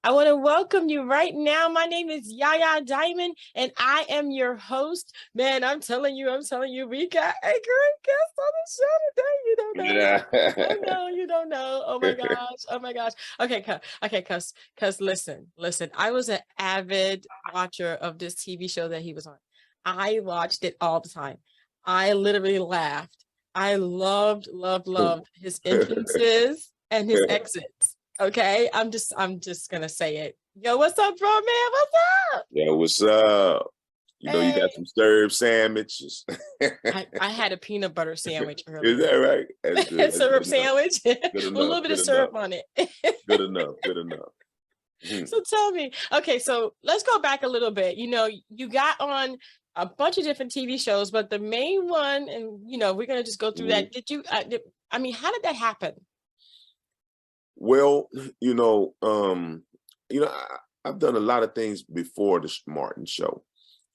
I want to welcome you right now. My name is Yaya Diamond, and I am your host. Man, I'm telling you, we got a great guest on the show today. You don't know. Yeah. I know you don't know. Oh my gosh. Oh my gosh. Okay, cuz listen. I was an avid watcher of this TV show that he was on. I watched it all the time. I literally laughed. I loved his entrances and his exits. Okay, I'm just gonna say it. Yo, what's up, bro, man? What's up? Yeah, what's up? You know, you Hey. got some stirred sandwiches. I had a peanut butter sandwich Is earlier. that right? That's good. That's Syrup good sandwich Good with a enough. little bit of syrup on it. Good enough. Good enough. So tell me, okay, so let's go back a little bit. You know, you got on a bunch of different TV shows, but the main one, and you know, we're gonna just go through that. Did you? I mean, how did that happen? Well, I've done a lot of things before the Martin show.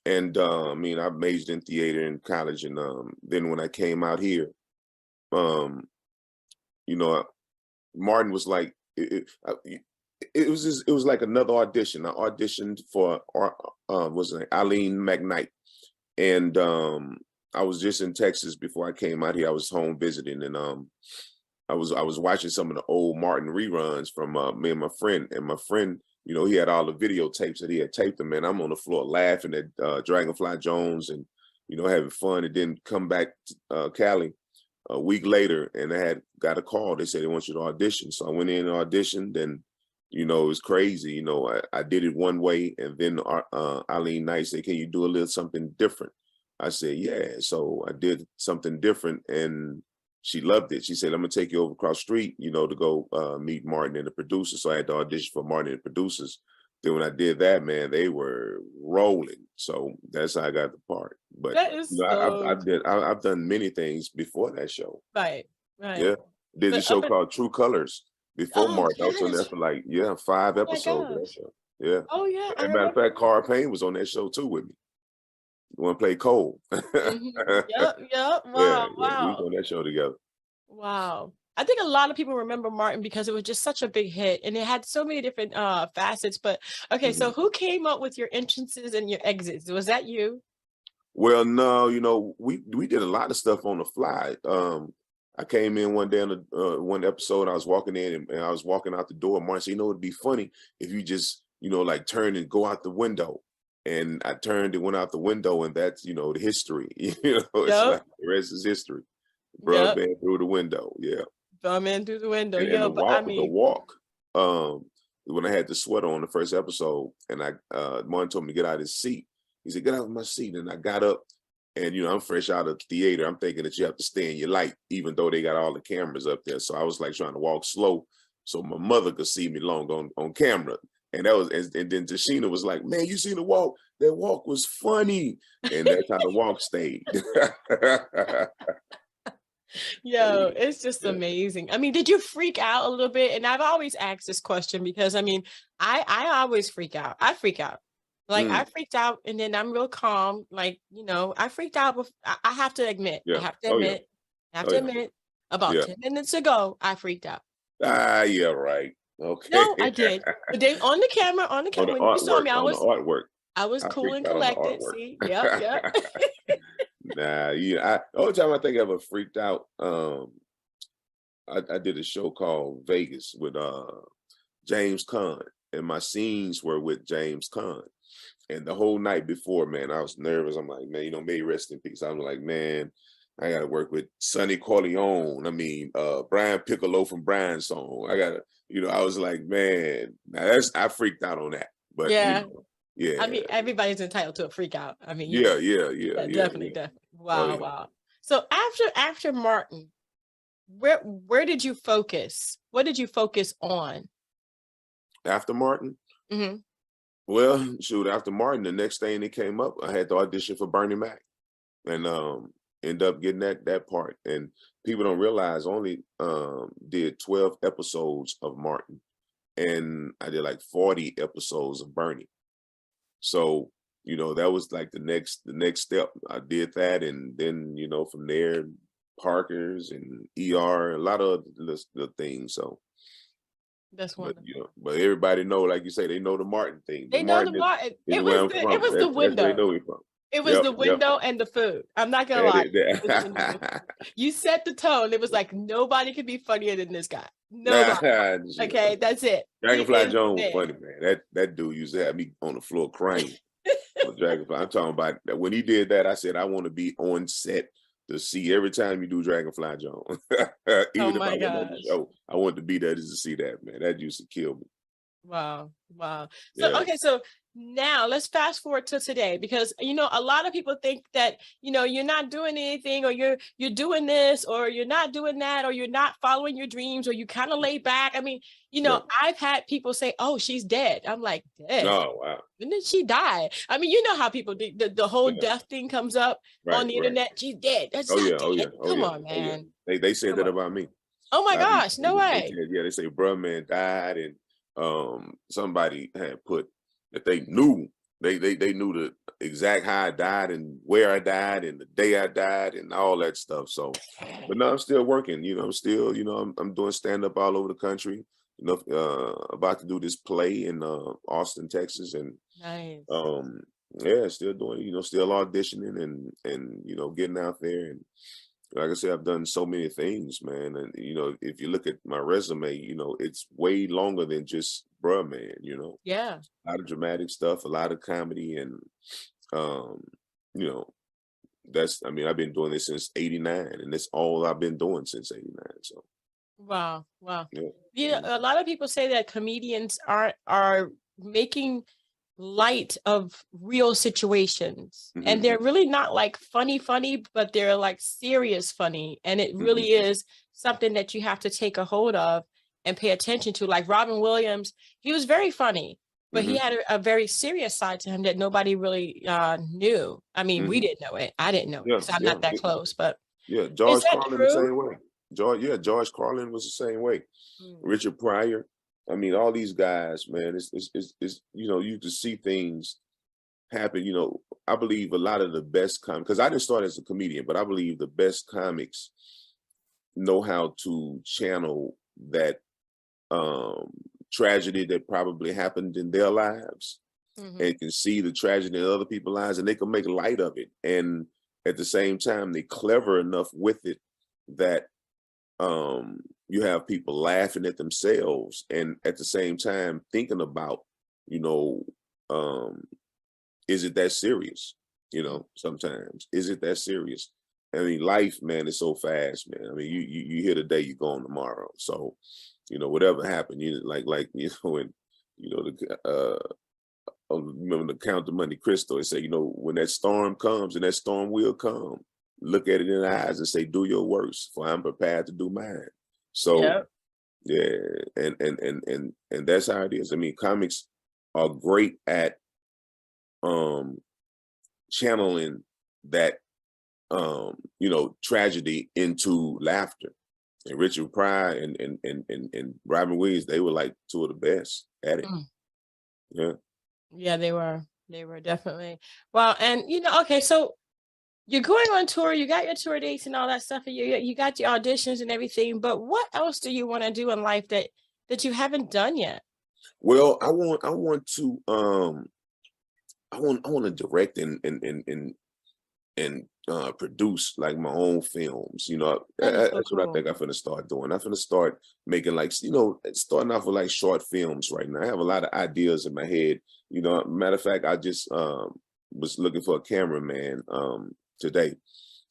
And I mean, I majored in theater in college, and then when I came out here, um, you know, Martin was like it was like another audition. I auditioned for was it Eileen McKnight, and I was just in Texas before I came out here. I was home visiting, and I was watching some of the old Martin reruns from me and my friend. You know, he had all the videotapes that he had taped them, and I'm on the floor laughing at Dragonfly Jones and having fun. And then come back to Cali a week later, and I had got a call. They said they want you to audition, so I went in and auditioned, and it was crazy. I did it one way, and then Eileen Knight said, "Can you do a little something different?" I said, "Yeah." So I did something different, and she loved it. She said, "I'm gonna take you over across the street, to go meet Martin and the producers." So I had to audition for Martin and the producers. Then when I did that, man, they were rolling. So that's how I got the part. But That is I've done many things before that show. right. Yeah, did So the show called True Colors before oh Martin. I was on there yes. for 5 Oh my episodes of that gosh. show. Yeah. Oh yeah, I As a matter of remember. fact, Carl Payne was on that show too with me. You want to play Cole? Yep. Yeah, Wow, we was wow. on that show together. Wow. I think a lot of people remember Martin because it was just such a big hit and it had so many different facets. But okay, so Mhm. who came up with your entrances and your exits? Was that you? Well, no, we did a lot of stuff on the fly. I came in one day on one episode. I was walking in and I was walking out the door. Martin said, "It'd be funny if you just, like turn and go out the window." And I turned and went out the window, and that's the history. It's Yep. like the rest is history. Yep. Broadband through the window, yeah. Bum in through the window. And Yeah, the but I walk, mean, um, when I had the sweater on the first episode, and Martin told me to get out of his seat. He said, "Get out of my seat," and I got up. And I'm fresh out of theater. I'm thinking that you have to stay in your light, even though they got all the cameras up there. So I was like trying to walk slow, so my mother could see me long on camera. And that was, and then Tashina was like, "Man, you seen the walk? That walk was funny," and that's how the walk stayed. yo, it's just Yeah. amazing. I mean, did you freak out a little bit? And I've always asked this question because I mean, I always freak out. I freak out. Like I Mm, freaked out and then I'm real calm. Like, I freaked out. I have to admit, yeah. Oh yeah. Oh yeah. about Yeah. 10 minutes ago, I freaked out. Ah, yeah. Right. Okay. No, I did. But then on the camera, On the when you saw artwork. me, On the artwork. I was I cool and freaked out on the collected. artwork. See, yep. Nah, yeah. The only time I think I ever freaked out, I did a show called Vegas with James Caan, and my scenes were with James Caan. And the whole night before, man, I was nervous. I'm like, man, may he rest in peace. I'm like, man, I gotta work with Sonny Corleone. I mean, Brian Piccolo from Brian's Song. I gotta, I was like, man, I freaked out on that. But Yeah. I yeah, mean, everybody's entitled to a freak out. I mean, yeah. definitely. Oh Wow, yeah. wow. So after Martin, where did you focus? What did you focus on? After Martin, Hmm. well, shoot, after Martin, the next thing that came up, I had to audition for Bernie Mac, and end up getting that part. And people don't realize I only did 12 episodes of Martin, and I did like 40 episodes of Bernie. So that was like the next step. I did that, and then from there, Parker's and ER, a lot of the things. So That's But wonderful. you know, but everybody know, like you say, they know the Martin thing. The They know the Martin Martin. is It where was I'm the it from. was the That's where they window. know it from. It was Yep, the yep. window and the food. I'm not gonna And lie. it, It was the window and the food. You set the tone. It was like nobody could be funnier than this guy. Nobody. Okay, that's it. He Dragonfly is the Jones was man. funny, man. That dude used to have me on the floor crying. Dragonfly. I'm talking about that. When he did that, I said I want to be on set to see every time you do Dragonfly Jones. Oh Even if I my wasn't on the gosh. show, I wanted to be there just to see that, man. That used to kill me. Wow. Wow. So, Yeah. okay. So now let's fast forward to today, because, a lot of people think that, you're not doing anything, or you're doing this, or you're not doing that, or you're not following your dreams, or you kind of lay back. I mean, Yeah. I've had people say, oh, she's dead. I'm like, dead? Oh, wow. When did she die? I mean, you know how people do, the whole Yeah. death thing comes up on the internet. She's dead. That's Oh not yeah. dead. Oh yeah. Oh Come yeah. on, Oh yeah. man. They said Come that on. about me. Oh my A lot of gosh. No people, they way. said, yeah, they say bruh man died, and somebody had put that they knew. They knew the exact how I died and where I died and the day I died and all that stuff. So, but no, I'm still working. I'm still, I'm doing stand up all over the country. About to do this play in Austin, Texas, and Nice. yeah, still doing, still auditioning and getting out there. And like I said, I've done so many things, man. And if you look at my resume, it's way longer than just bruh man. Yeah. A lot of dramatic stuff, a lot of comedy, and um, you know, I've been doing this since '89, and that's all I've been doing since '89. So Wow. Wow. yeah. Yeah, a lot of people say that comedians are making light of real situations, Mhm, and they're really not like funny, but they're like serious funny, and it mhm, really is something that you have to take a hold of and pay attention to. Like Robin Williams, he was very funny, but he mhm, had a very serious side to him that nobody really knew. I mean, we mhm. didn't know it. I didn't know it Yeah, because I'm yeah, not that close. But yeah. is George that Carlin the true? same way. George Carlin was the same way. Mm. Richard Pryor. I mean, all these guys, man. It's you just see things happen. I believe a lot of the best comics, because I didn't start as a comedian, but I believe the best comics know how to channel that um tragedy that probably happened in their lives, Mhm. and can see the tragedy in other people's lives, and they can make light of it. And at the same time, they're clever enough with it that you have people laughing at themselves, and at the same time thinking about, you know, um, is it that serious? Sometimes is it that serious? I mean, life, man, is so fast, man. I mean, you here today, you're gone tomorrow. So, whatever happened, when the remember the Count of Monte Cristo, it said, when that storm comes, and that storm will come, look at it in the eyes and say, do your worst, for I'm prepared to do mine. So Yeah. yeah, and that's how it is. I mean, comics are great at channeling that tragedy into laughter. And Richard Pryor and Robin Williams, they were like two of the best at it. Mm. Yeah. Yeah, they were. They were definitely. Well, and okay, so you're going on tour, you got your tour dates and all that stuff, and you got your auditions and everything, but what else do you want to do in life that you haven't done yet? Well, I want to direct and produce like my own films. That is so That's what I cool. think I'm gonna start doing. I'm gonna start making like starting off with like short films right now. I have a lot of ideas in my head. Matter of fact, I just was looking for a cameraman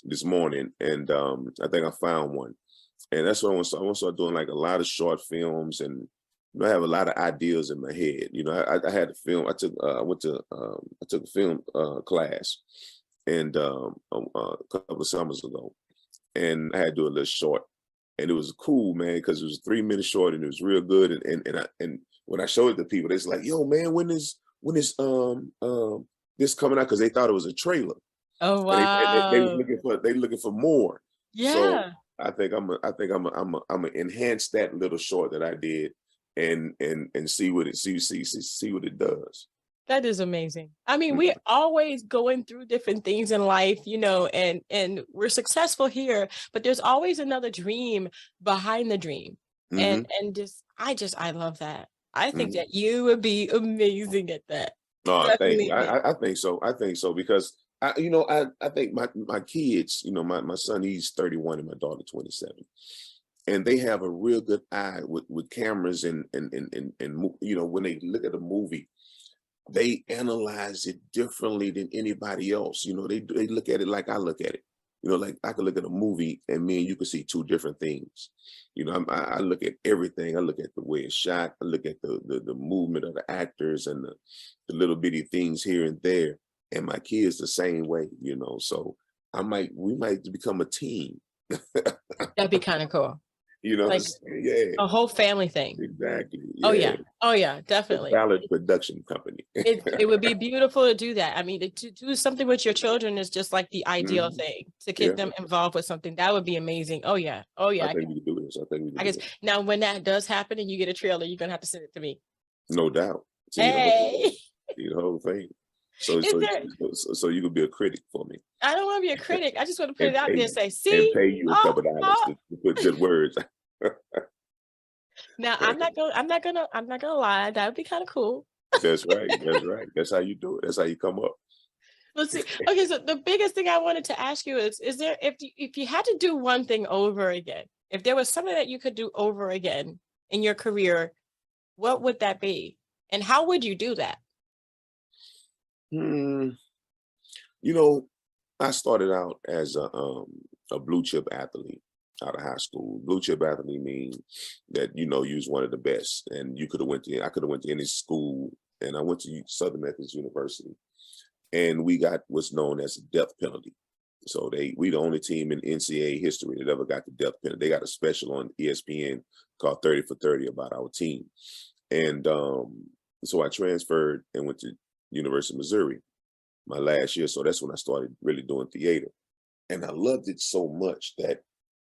this morning, and I think I found one. And that's what I want to start. I want to start doing like a lot of short films, and I have a lot of ideas in my head. I had a film. I took a film class, and a couple of summers ago, and I had to do a little short, and it was cool, man, because it was a 3 minute short, and it was real good. And when I showed it to people, it's like, yo, man, when is this coming out? Because they thought it was a trailer, Oh and they was wow. looking for more. So Yeah. I think I'm gonna enhance that little short that I did, and see what it does. That is amazing. I mean, we're Mhm. always going through different things in life, and we're successful here, but there's always another dream behind the dream. Mm-hmm. and I love that. I think Mm-hmm. that you would be amazing at that. No, thank you. Definitely. I think so. I think so because I think my kids, my son, he's 31 and my daughter 27. And they have a real good eye with cameras and when they look at a movie, they analyze it differently than anybody else. They look at it like I look at it. Like I could look at a movie and me and you could see two different things. I look at everything. I look at the way it's shot. I look at the movement of the actors and the little bitty things here and there. And my kids the same way. So we might become a team. That'd be kind of cool. Like Yeah, a whole family thing. exactly. Oh Yeah. yeah. Oh yeah, The definitely. Ballard production company. It would be beautiful to do that. I mean, to do something with your children is just like the ideal Mhm. thing, to Yeah, get them involved with something. That would be amazing. Oh yeah. Oh I yeah. think we can do this. I think we I can do guess it. now when that does happen and you get a trailer, you're gonna have to send it to me. No doubt. Hey, See the whole thing. So is so there? so you could be a critic for me I don't want to be a critic. I just want to put and it out there and say, and see, pay you a oh, couple dollars oh. to put good words. Now I'm not gonna lie. That would be kind of cool. That's right. That's right. That's how you do it. That's how you come up. Let's see. Okay, so the biggest thing I wanted to ask you is there, if you had to do one thing over again, if there was something that you could do over again in your career, what would that be? And how would you do that? Hmm. I started out as a blue chip athlete out of high school. Blue chip athlete means that you was one of the best, and I could have went to any school, and I went to Southern Methodist University, and we got what's known as a death penalty. So we the only team in NCAA history that ever got the death penalty. They got a special on ESPN called 30 for 30 about our team, and so I transferred and went to University of Missouri my last year. So that's when I started really doing theater. And I loved it so much that,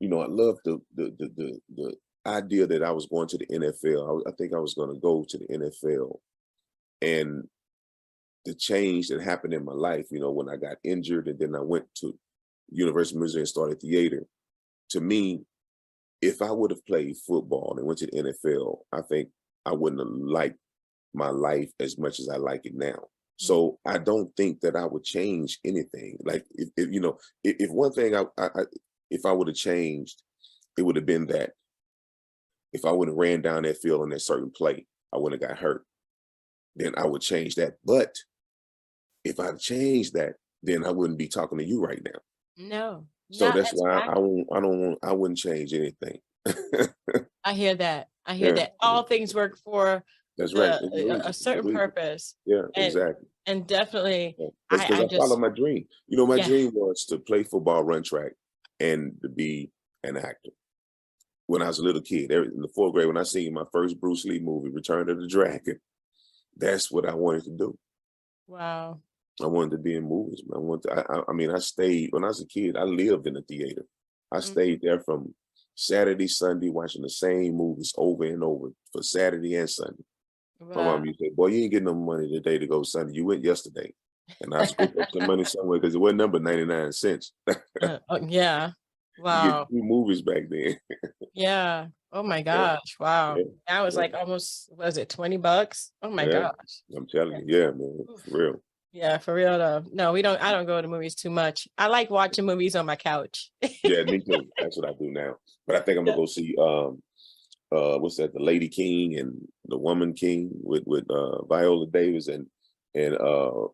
I loved the idea that I was going to the NFL. I think I was going to go to the NFL. And the change that happened in my life, when I got injured and then I went to University of Missouri and started theater. To me, if I would have played football and went to the NFL, I think I wouldn't have liked my life as much as I like it now. So I don't think that I would change anything. Like if one thing if I would have changed, it would have been that if I would have ran down that field on that certain play, I wouldn't have got hurt. Then I would change that. But if I changed that, then I wouldn't be talking to you right now. No, So not that's why exactly. I wouldn't change anything. I hear that. I hear Yeah, that. All things work for that's right. a certain purpose, Yeah, and exactly. definitely, Because I I follow just my dream. My yeah. dream was to play football, run track, and to be an actor. When I was a little kid, in the fourth grade, when I seen my first Bruce Lee movie, Return of the Dragon, that's what I wanted to do. Wow. I wanted to be in movies. I mean, I stayed when I was a kid. I lived in the theater. I Mhm. stayed there from Saturday, Sunday, watching the same movies over and over for Saturday and Sunday. My Wow. mom used to say, "Boy, you ain't getting no money today to go Sunday. You went yesterday." And I scooped up some money somewhere because it wasn't number 99 cents. Oh, yeah. You get Wow. 2 movies back then. Yeah. Oh my Yeah, gosh. Wow. yeah, That was yeah, like almost, was it $20? Oh my yeah. gosh. I'm telling Yeah. you, yeah, man, Oof. for real. Yeah, for real though. No, I don't go to movies too much. I like watching movies on my couch. Yeah, me too. That's what I do now. But I think I'm gonna Yeah. go see what's that, The Lady King and The Woman King with Viola Davis and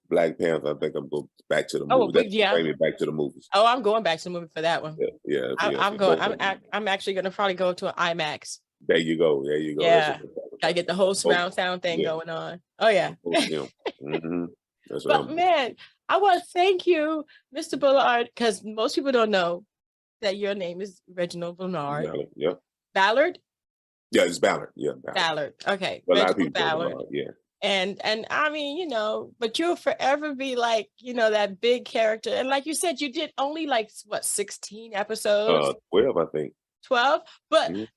Black Panther. I think I'm going back to the Oh, movie. That's what yeah. bring me back to the movies. Oh, I'm going back to the movie for that one. Yeah, yeah, yeah, I'm for going. both of them. I'm actually going to probably go to an IMAX. There you go. There you go. That's what Yeah, I'm talking gotta about. get the whole Both. surround sound thing Yeah, going on. Oh yeah. both of them. That's what But I'm doing. man, I want to thank you, Mr. Bullard, because most people don't know that your name is Reginald Bernard Ballard, yeah. Ballard. Yeah, it's Ballard. Yeah, Ballard. Ballard. Okay, But a lot of Reginald people say Ballard. Ballard, yeah. And I mean, but you'll forever be like, that big character. And like you said, you did only like what, 16 episodes, 12, I think. 12, but Mhm.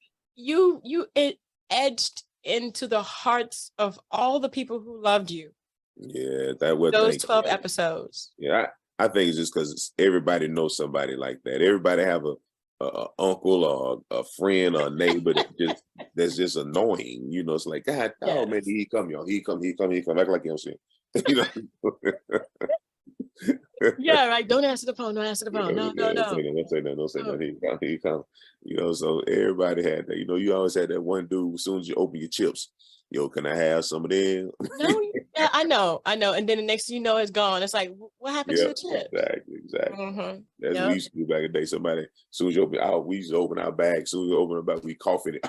it edged into the hearts of all the people who loved you. Yeah, that would Those think. 12 episodes. Yeah, I think it's just because everybody knows somebody like that. Everybody have uncle or a friend or a neighbor that's just annoying. You know, it's like, God, oh man, he come, y'all. He come, act like you don't see him. You know. Yeah, right. Don't answer the phone. Don't answer the phone. No. Don't say that. He come. You know, so everybody had that. You know, you always had that one dude. As soon as you open your chips, yo, can I have some of them? No, yeah, I know. And then the next thing you know, it's gone. It's like, what happened to the chips? Exactly. Mm-hmm. That's what we used to do back in the day. Somebody, as soon as you open, we used to open our bag. As soon as you open our bag, we cough in it.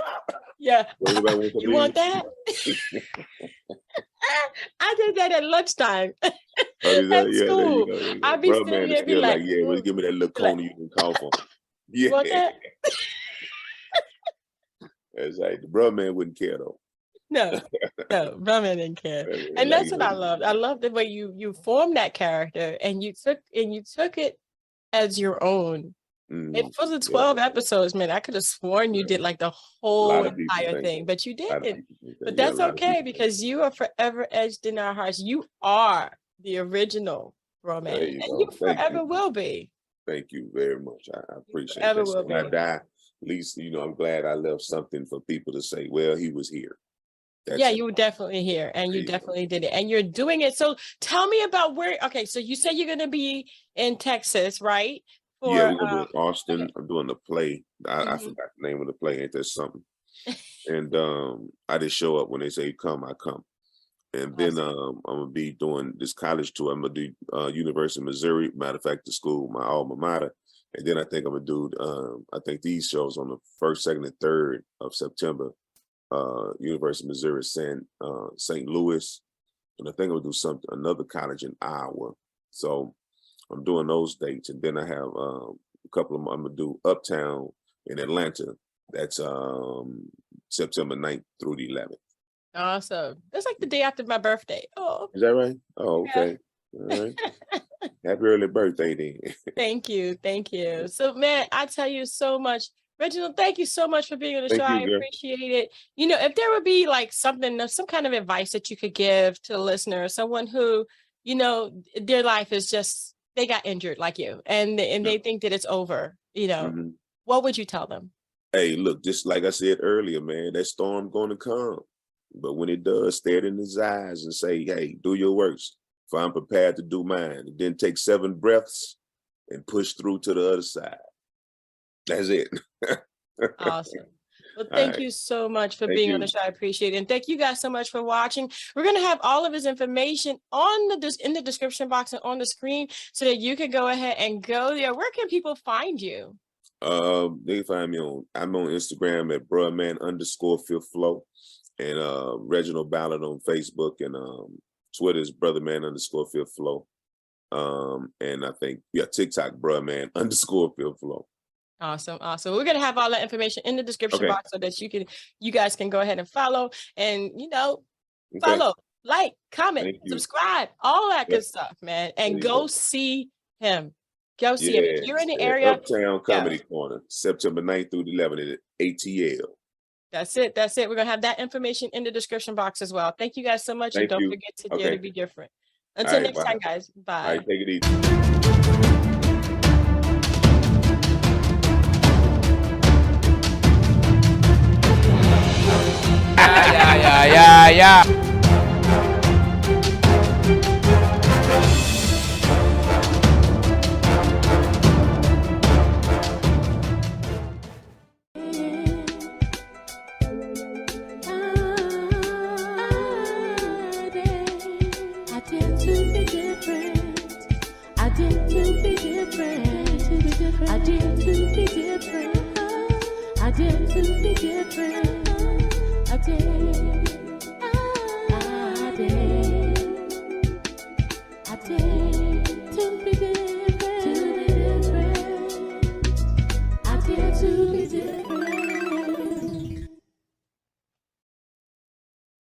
Yeah. You want that? I did that at lunchtime. At school. I'd be sitting there, be like, well, give me that little cone you can cough on. Yeah. You want that? That's right. The brother man wouldn't care though. No, brother man didn't care. And that's what I loved. I love the way you formed that character and you took it as your own. And for the 12 episodes, man, I could have sworn you did like the whole entire thing, but you didn't. But that's okay because you are forever etched in our hearts. You are the original Bro-Man, and you forever will be. Thank you very much. I appreciate it. When I die, at least, you know, I'm glad I left something for people to say, well, he was here. You were definitely here, and you definitely did it, and you're doing it. So tell me about where, okay, so you say you're going to be in Texas, right? We're going to do Austin. Okay. I'm doing the play. I forgot the name of the play. Ain't that something? And I just show up when they say come, I come. And then I'm going to be doing this college tour. I'm going to do University of Missouri. Matter of fact, the school, my alma mater. And then I think I'm going to do, I think these shows on the 1st, 2nd, and 3rd of September. University of Missouri, St. Louis. And I think I'm going to do another college in Iowa. So I'm doing those dates. And then I have a couple of them. I'm going to do Uptown in Atlanta. That's September 9th through the 11th. Awesome. That's like the day after my birthday. Oh, is that right? Oh, okay. Yeah. All right. Happy early birthday then. Thank you. So, man, I tell you so much. Reginald, thank you so much for being on the show. I appreciate it. You know, if there would be like some kind of advice that you could give to the listener, someone who, you know, their life is just, they got injured like you and they think that it's over, you know, what would you tell them? Hey, look, just like I said earlier, man, that storm going to come. But when it does, stare it in his eyes and say, hey, do your worst. For I'm prepared to do mine. And then take 7 breaths and push through to the other side. That's it. Awesome. Well, thank you so much for being on the show. I appreciate it. And thank you guys so much for watching. We're going to have all of his information in the description box and on the screen so that you can go ahead and go there. Where can people find you? They can find me I'm on Instagram at Brotherman_5thFlow and Reginald Ballard on Facebook and Twitter is Brotherman_5thFlow. And I think, TikTok, Brotherman_5thFlow. Awesome. We're going to have all that information in the description box so that you guys can go ahead and follow and, you know, follow, like, comment, subscribe, all that good stuff, man. And go see him. Go see him. If you're in the area. Uptown Comedy Corner, September 9th through the 11th at ATL. That's it. We're going to have that information in the description box as well. Thank you guys so much. And don't forget to dare to be different. Until next time, guys. Bye. All right, take it easy. Yeah. I dare to be different.